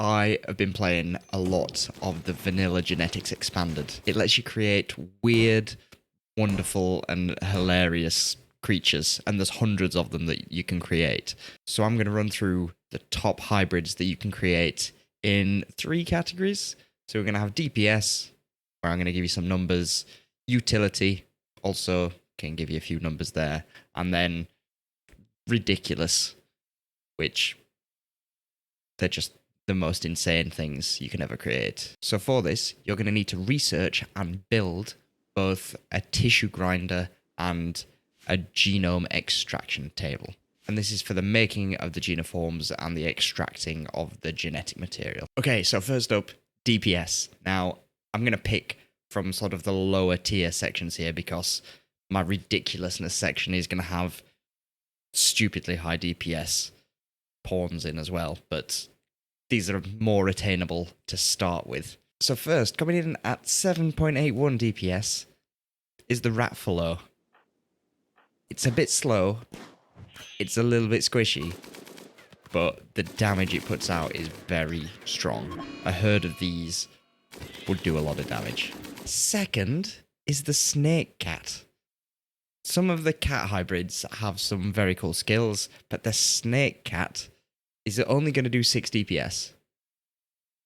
I have been playing a lot of the Vanilla Genetics Expanded. It lets you create weird, wonderful, and hilarious creatures, and there's hundreds of them that you can create. So I'm going to run through the top hybrids that you can create in 3 categories. So we're going to have DPS, where I'm going to give you some numbers, utility, also can give you a few numbers there, and then ridiculous, which they're just the most insane things you can ever create. So for this, you're going to need to research and build both a tissue grinder and a genome extraction table. And this is for the making of the genoforms and the extracting of the genetic material. Okay, so first up, DPS. Now, I'm going to pick from sort of the lower tier sections here because my ridiculousness section is going to have stupidly high DPS pawns in as well, but these are more attainable to start with. So first, coming in at 7.81 DPS is the Raffles. It's a bit slow, it's a little bit squishy, but the damage it puts out is very strong. A herd of these would do a lot of damage. Second is the Snake Cat. Some of the cat hybrids have some very cool skills, but the Snake Cat is only going to do 6 DPS.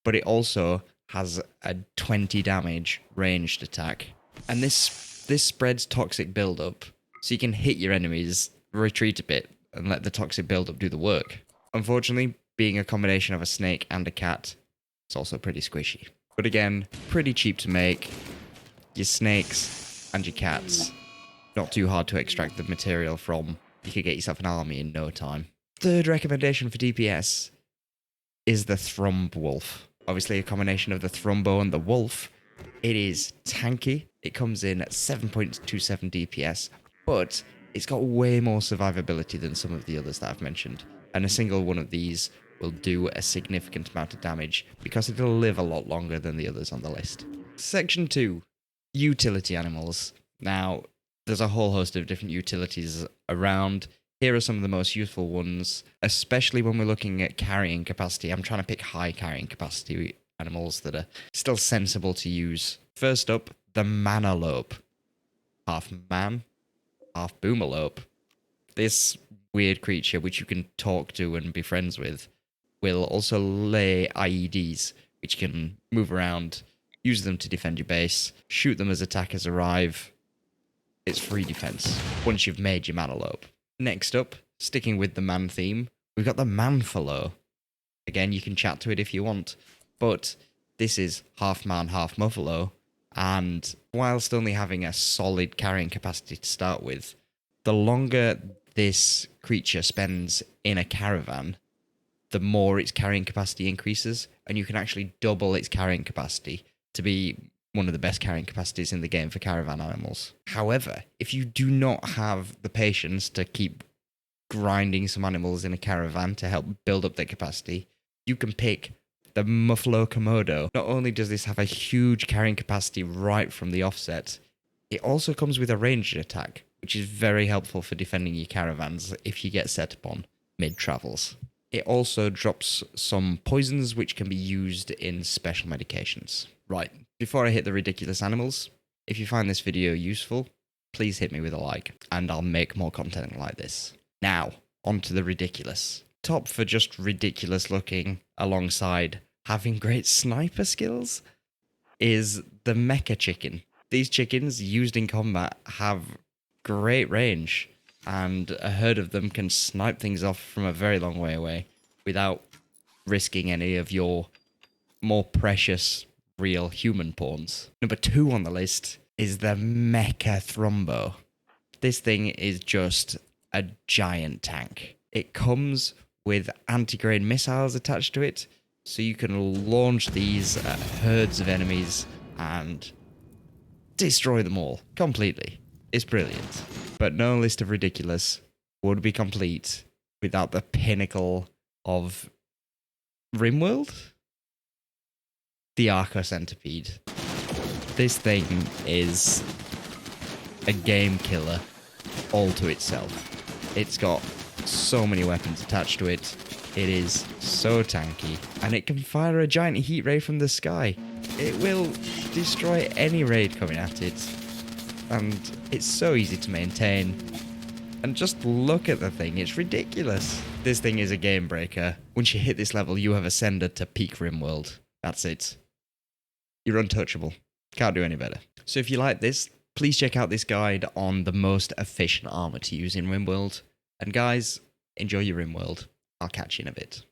But it also has a 20 damage ranged attack. And this spreads toxic buildup, so you can hit your enemies, retreat a bit, and let the toxic buildup do the work. Unfortunately, being a combination of a snake and a cat, it's also pretty squishy. But again, pretty cheap to make. Your snakes and your cats, not too hard to extract the material from. You could get yourself an army in no time. Third recommendation for DPS is the Thrumb Wolf. Obviously a combination of the Thrumbo and the Wolf. It is tanky. It comes in at 7.27 DPS, but it's got way more survivability than some of the others that I've mentioned. And a single one of these will do a significant amount of damage because it'll live a lot longer than the others on the list. Section 2, utility animals. Now, there's a whole host of different utilities around. Here are some of the most useful ones, especially when we're looking at carrying capacity. I'm trying to pick high carrying capacity animals that are still sensible to use. First up, the Manalope. Half man, half boomalope. This weird creature, which you can talk to and be friends with, will also lay IEDs, which can move around, use them to defend your base, shoot them as attackers arrive. It's free defense once you've made your Manalope. Next up, sticking with the man theme, we've got the Manfalo. Again, you can chat to it if you want, but this is half man, half muffalo, and whilst only having a solid carrying capacity to start with, the longer this creature spends in a caravan, the more its carrying capacity increases, and you can actually double its carrying capacity to be one of the best carrying capacities in the game for caravan animals. However, if you do not have the patience to keep grinding some animals in a caravan to help build up their capacity, you can pick the Muffalo Komodo. Not only does this have a huge carrying capacity right from the offset, it also comes with a ranged attack, which is very helpful for defending your caravans if you get set upon mid-travels. It also drops some poisons which can be used in special medications. Right, before I hit the ridiculous animals, if you find this video useful, please hit me with a like, and I'll make more content like this. Now, on to the ridiculous. Top for just ridiculous looking, alongside having great sniper skills, is the Mecha Chicken. These chickens, used in combat, have great range, and a herd of them can snipe things off from a very long way away without risking any of your more precious real human pawns. Number 2 on the list is the Mecha Thrumbo. This thing is just a giant tank. It comes with anti-grain missiles attached to it, so you can launch these at herds of enemies and destroy them all completely. It's brilliant. But no list of ridiculous would be complete without the pinnacle of Rimworld, the Arco Centipede. This thing is a game killer all to itself. It's got so many weapons attached to it. It is so tanky, and it can fire a giant heat ray from the sky. It will destroy any raid coming at it, and it's so easy to maintain. And just look at the thing, it's ridiculous. This thing is a game breaker. Once you hit this level, you have ascended to peak Rimworld. That's it. You're untouchable. Can't do any better. So if you like this, please check out this guide on the most efficient armor to use in Rimworld. And guys, enjoy your Rimworld. I'll catch you in a bit.